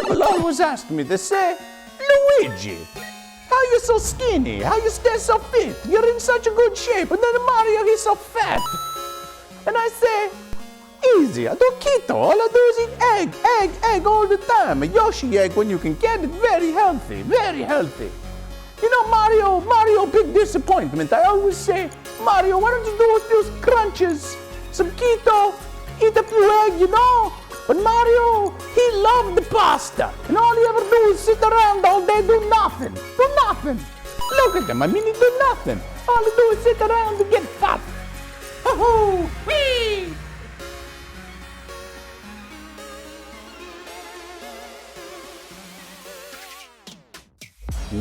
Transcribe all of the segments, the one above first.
People always ask me, they say, Luigi, how you so skinny? How you stay so fit? You're in such a good shape, and then Mario, he's so fat. And I say, easy, I do keto. All I do is eat egg all the time. A Yoshi egg when you can get it, very healthy, very healthy. You know, Mario, big disappointment. I always say, Mario, why don't you do a few crunches, some keto, eat a few eggs, you know? But Mario, he loved the pasta. And all he ever do is sit around all day, do nothing. Do nothing. Look at him, I mean, he do nothing. All he do is sit around and get fat. Ho-ho, whee!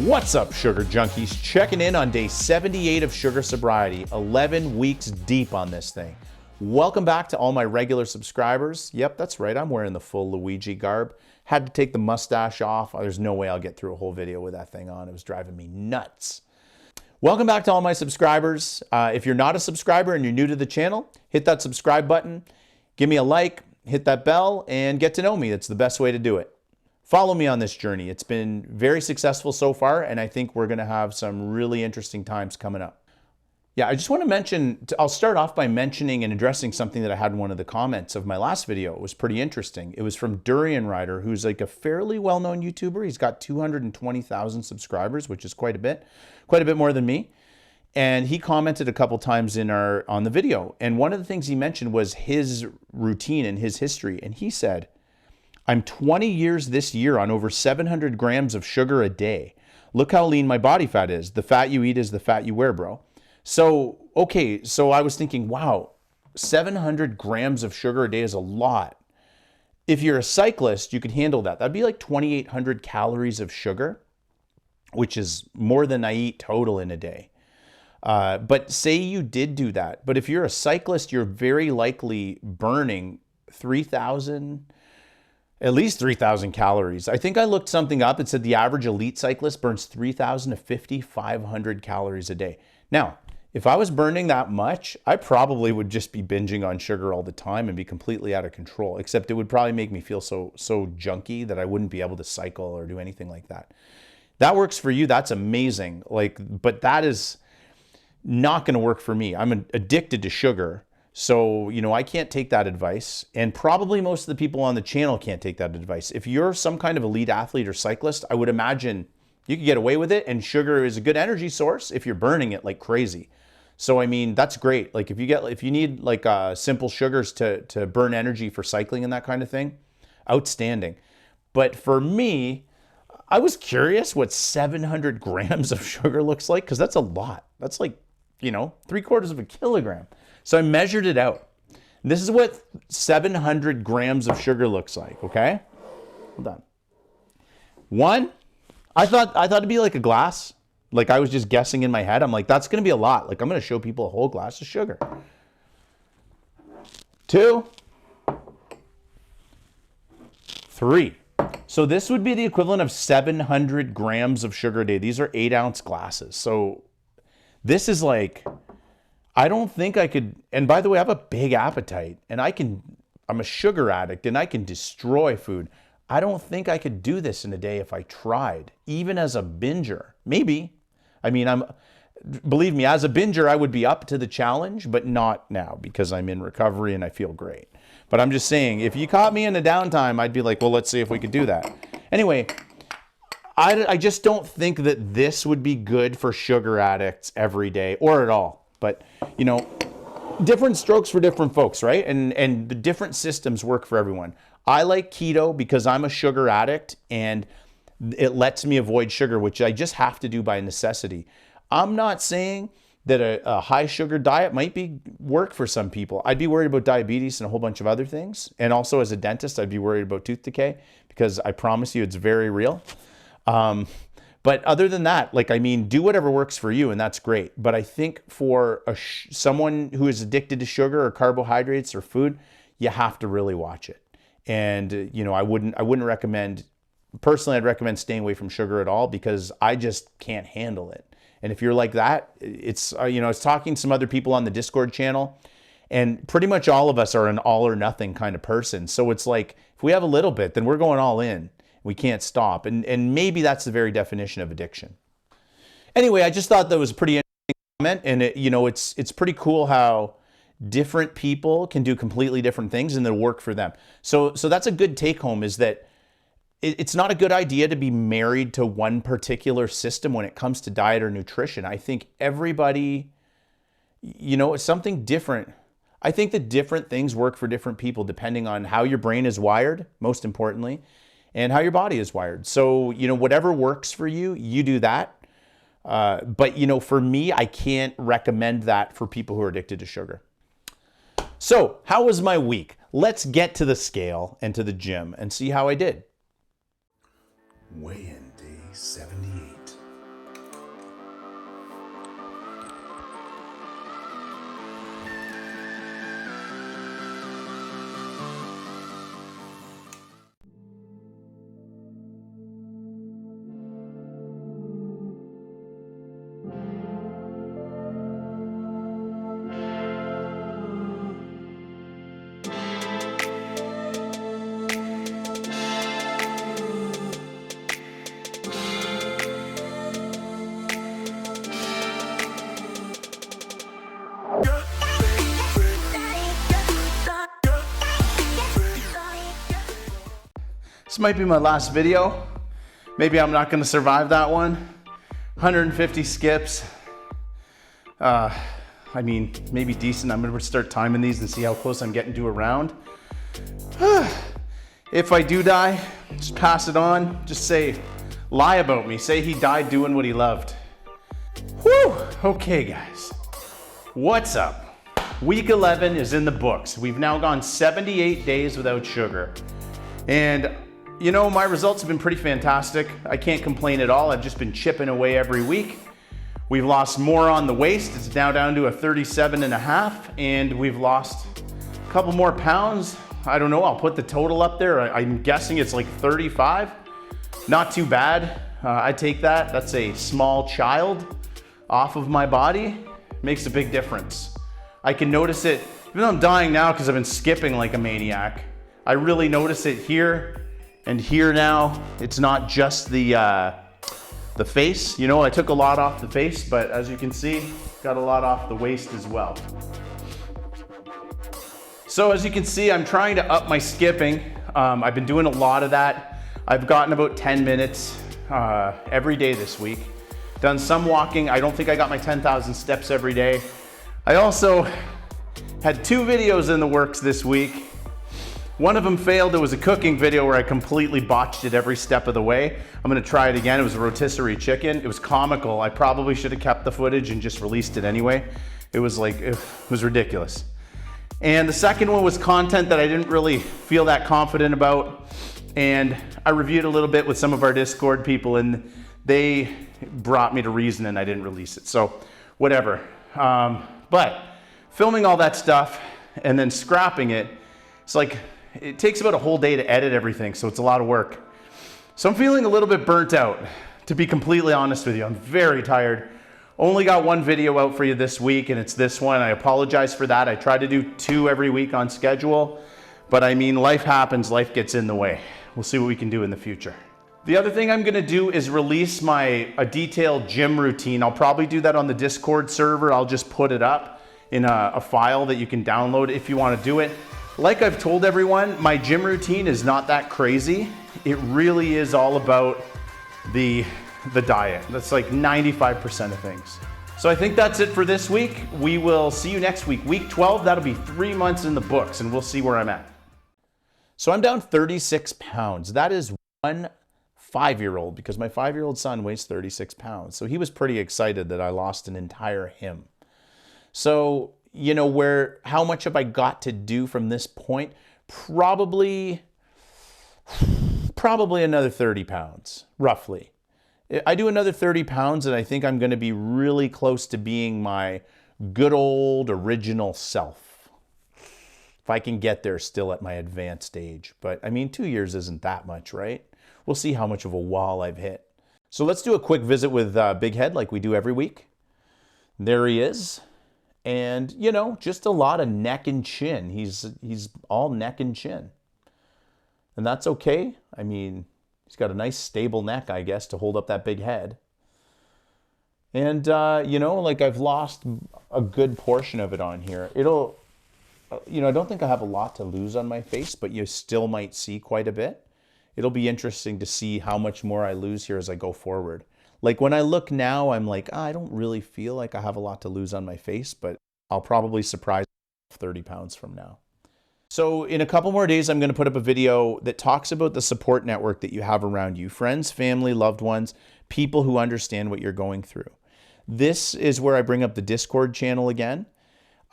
What's up, sugar junkies? Checking in on day 78 of sugar sobriety, 11 weeks deep on this thing. Welcome back to all my regular subscribers. Yep, that's right, I'm wearing the full Luigi garb. Had to take the mustache off. There's no way I'll get through a whole video with that thing on. It was driving me nuts. Welcome back to all my subscribers. If you're not a subscriber and you're new to the channel, hit that subscribe button, give me a like, hit that bell, and get to know me. That's the best way to do it. Follow me on this journey. It's been very successful so far, and I think we're gonna have some really interesting times coming up. Yeah, I just want to mention, I'll start off by mentioning and addressing something that I had in one of the comments of my last video. It was pretty interesting. It was from DurianRider, who's like a fairly well-known YouTuber. He's got 220,000 subscribers, which is quite a bit more than me. And he commented a couple times on the video. And one of the things he mentioned was his routine and his history. And he said, I'm 20 years this year on over 700 grams of sugar a day. Look how lean my body fat is. The fat you eat is the fat you wear, bro. So, okay, so I was thinking, wow, 700 grams of sugar a day is a lot. If you're a cyclist, you could handle that. That'd be like 2,800 calories of sugar, which is more than I eat total in a day. But say you did do that. But if you're a cyclist, you're very likely burning at least 3,000 calories. I think I looked something up. It said the average elite cyclist burns 3,000 to 5,500 calories a day. Now, if I was burning that much, I probably would just be binging on sugar all the time and be completely out of control, except it would probably make me feel so junky that I wouldn't be able to cycle or do anything like that. That works for you, that's amazing. But that is not gonna work for me. I'm addicted to sugar. So, you know, I can't take that advice, and probably most of the people on the channel can't take that advice. If you're some kind of elite athlete or cyclist, I would imagine you could get away with it, and sugar is a good energy source if you're burning it like crazy. So, I mean, that's great. Like if you need like simple sugars to burn energy for cycling and that kind of thing, outstanding. But for me, I was curious what 700 grams of sugar looks like, because that's a lot. That's like, you know, 3/4 of a kilogram. So I measured it out. This is what 700 grams of sugar looks like, okay? Hold on. One, I thought it'd be like a glass. Like I was just guessing in my head. I'm like, that's gonna be a lot. Like I'm gonna show people a whole glass of sugar. 2, 3. So this would be the equivalent of 700 grams of sugar a day. These are 8-ounce glasses. So this is like, I don't think I could, and by the way, I have a big appetite and I'm a sugar addict and I can destroy food. I don't think I could do this in a day if I tried, even as a binger. Maybe. I mean, believe me, as a binger, I would be up to the challenge, but not now because I'm in recovery and I feel great. But I'm just saying, if you caught me in a downtime, I'd be like, well, let's see if we could do that. Anyway, I just don't think that this would be good for sugar addicts every day or at all. But, you know, different strokes for different folks, right? And the different systems work for everyone. I like keto because I'm a sugar addict and it lets me avoid sugar, which I just have to do by necessity. I'm not saying that a high sugar diet might work for some people. I'd be worried about diabetes and a whole bunch of other things. And also as a dentist, I'd be worried about tooth decay because I promise you it's very real. But other than that, like, I mean, do whatever works for you and that's great. But I think for someone who is addicted to sugar or carbohydrates or food, you have to really watch it. And, you know, I wouldn't recommend, personally, I'd recommend staying away from sugar at all because I just can't handle it. And if you're like that, it's, you know, I was talking to some other people on the Discord channel and pretty much all of us are an all or nothing kind of person. So it's like, if we have a little bit, then we're going all in. We can't stop. And maybe that's the very definition of addiction. Anyway, I just thought that was a pretty interesting comment. And it's pretty cool how different people can do completely different things and they'll work for them. So that's a good take home, is that it's not a good idea to be married to one particular system when it comes to diet or nutrition. I think everybody, it's something different. I think that different things work for different people depending on how your brain is wired, most importantly, and how your body is wired. So, whatever works for you, you do that. But, for me, I can't recommend that for people who are addicted to sugar. So, how was my week? Let's get to the scale and to the gym and see how I did. Weigh-in day 78. This might be my last video. Maybe I'm not gonna survive that one. 150 skips. Maybe decent. I'm gonna start timing these and see how close I'm getting to a round. If I do die, just pass it on. Just lie about me. Say he died doing what he loved. Whew, okay guys. What's up? Week 11 is in the books. We've now gone 78 days without sugar. And my results have been pretty fantastic. I can't complain at all. I've just been chipping away every week. We've lost more on the waist. It's now down to a 37.5, and we've lost a couple more pounds. I don't know, I'll put the total up there. I'm guessing it's like 35. Not too bad. I take that. That's a small child off of my body. Makes a big difference. I can notice it, even though I'm dying now because I've been skipping like a maniac. I really notice it here and here now. It's not just the face. I took a lot off the face, but as you can see, got a lot off the waist as well. So as you can see, I'm trying to up my skipping. I've been doing a lot of that. I've gotten about 10 minutes every day this week. Done some walking. I don't think I got my 10,000 steps every day. I also had 2 videos in the works this week. One of them failed. It was a cooking video where I completely botched it every step of the way. I'm gonna try it again. It was a rotisserie chicken. It was comical. I probably should have kept the footage and just released it anyway. It was ridiculous. And the second one was content that I didn't really feel that confident about. And I reviewed a little bit with some of our Discord people and they brought me to reason and I didn't release it. So whatever. But filming all that stuff and then scrapping it, it takes about a whole day to edit everything, so it's a lot of work. So I'm feeling a little bit burnt out, to be completely honest with you. I'm very tired. Only got 1 video out for you this week, and it's this one. I apologize for that. I try to do 2 every week on schedule, but life happens, life gets in the way. We'll see what we can do in the future. The other thing I'm gonna do is release a detailed gym routine. I'll probably do that on the Discord server. I'll just put it up in a file that you can download if you wanna do it. Like I've told everyone, my gym routine is not that crazy. It really is all about the diet. That's like 95% of things. So I think that's it for this week. We will see you next week. Week 12, that'll be 3 months in the books and we'll see where I'm at. So I'm down 36 pounds. That is 1 5-year-old because my 5-year-old son weighs 36 pounds. So he was pretty excited that I lost an entire him. So how much have I got to do from this point? Probably another 30 pounds, roughly. I do another 30 pounds and I think I'm gonna be really close to being my good old original self. If I can get there still at my advanced age. But 2 years isn't that much, right? We'll see how much of a wall I've hit. So let's do a quick visit with Big Head like we do every week. There he is. And, just a lot of neck and chin. He's all neck and chin. And that's okay. He's got a nice stable neck, I guess, to hold up that big head. And, you know, like I've lost a good portion of it on here. It'll, you know, I don't think I have a lot to lose on my face, but you still might see quite a bit. It'll be interesting to see how much more I lose here as I go forward. Like when I look now, I'm like, I don't really feel like I have a lot to lose on my face, but I'll probably surprise 30 pounds from now. So in a couple more days, I'm going to put up a video that talks about the support network that you have around you, friends, family, loved ones, people who understand what you're going through. This is where I bring up the Discord channel again.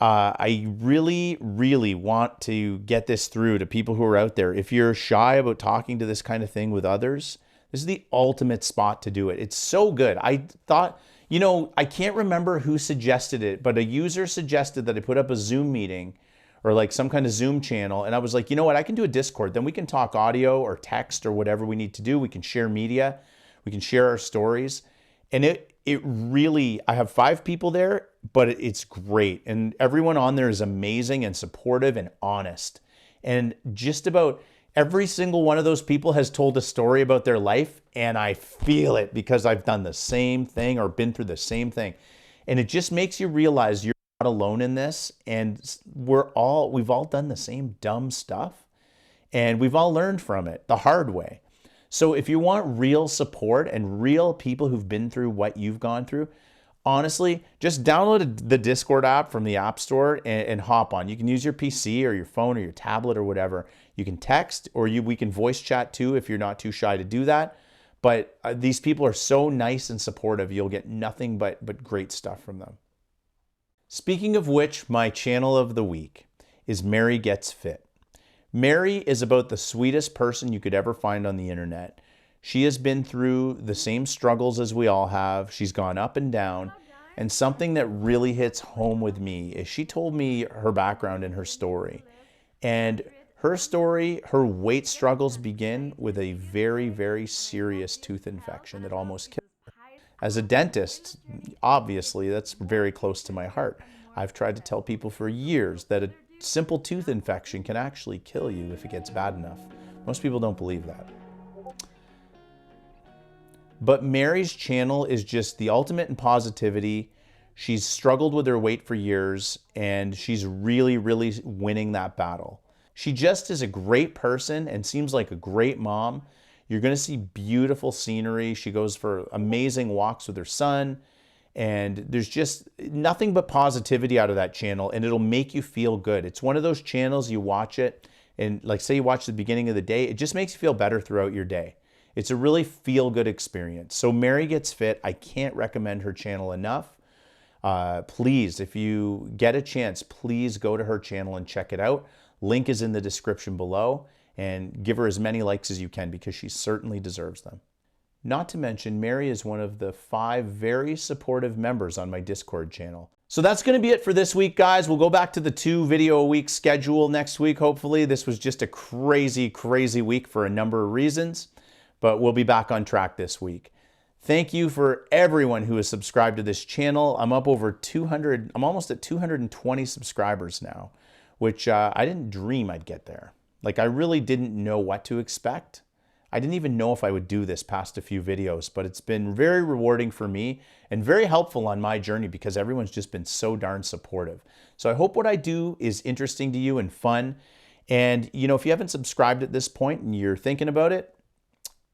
I really, really want to get this through to people who are out there. If you're shy about talking to this kind of thing with others, this is the ultimate spot to do it. It's so good. I thought, you know, I can't remember who suggested it, but a user suggested that I put up a Zoom meeting or like some kind of Zoom channel. And I was like, you know what, I can do a Discord. Then we can talk audio or text or whatever we need to do. We can share media. We can share our stories. And it really, I have 5 people there, but it's great. And everyone on there is amazing and supportive and honest. And just about every single one of those people has told a story about their life. And I feel it because I've done the same thing or been through the same thing. And it just makes you realize you're not alone in this. And we've all done the same dumb stuff. And we've all learned from it the hard way. So if you want real support and real people who've been through what you've gone through, honestly, just download the Discord app from the App Store and hop on. You can use your PC or your phone or your tablet or whatever. You can text or we can voice chat too if you're not too shy to do that. But these people are so nice and supportive. You'll get nothing but great stuff from them. Speaking of which, my channel of the week is Mary Gets Fit. Mary is about the sweetest person you could ever find on the internet. She has been through the same struggles as we all have. She's gone up and down. And something that really hits home with me is she told me her background and her story. And her story, her weight struggles begin with a very, very serious tooth infection that almost killed her. As a dentist, obviously, that's very close to my heart. I've tried to tell people for years that a simple tooth infection can actually kill you if it gets bad enough. Most people don't believe that. But Mary's channel is just the ultimate in positivity. She's struggled with her weight for years, and she's really, really winning that battle. She just is a great person and seems like a great mom. You're going to see beautiful scenery. She goes for amazing walks with her son. And there's just nothing but positivity out of that channel, and it'll make you feel good. It's one of those channels you watch it, and like say you watch the beginning of the day, it just makes you feel better throughout your day. It's a really feel-good experience. So Mary Gets Fit, I can't recommend her channel enough. Please, if you get a chance, please go to her channel and check it out. Link is in the description below, and give her as many likes as you can because she certainly deserves them. Not to mention, Mary is one of the 5 very supportive members on my Discord channel. So that's going to be it for this week, guys. We'll go back to the 2 video a week schedule next week, hopefully. This was just a crazy, crazy week for a number of reasons, but we'll be back on track this week. Thank you for everyone who has subscribed to this channel. I'm up over 200, I'm almost at 220 subscribers now, which I didn't dream I'd get there. Like, I really didn't know what to expect. I didn't even know if I would do this past a few videos, but it's been very rewarding for me and very helpful on my journey because everyone's just been so darn supportive. So I hope what I do is interesting to you and fun. And, you know, if you haven't subscribed at this point and you're thinking about it,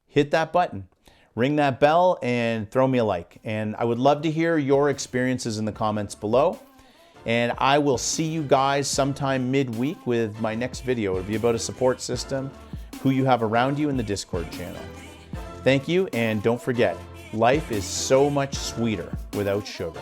hit that button, ring that bell, and throw me a like. And I would love to hear your experiences in the comments below. And I will see you guys sometime midweek with my next video. It'll be about a support system, who you have around you in the Discord channel. Thank you, and don't forget, life is so much sweeter without sugar.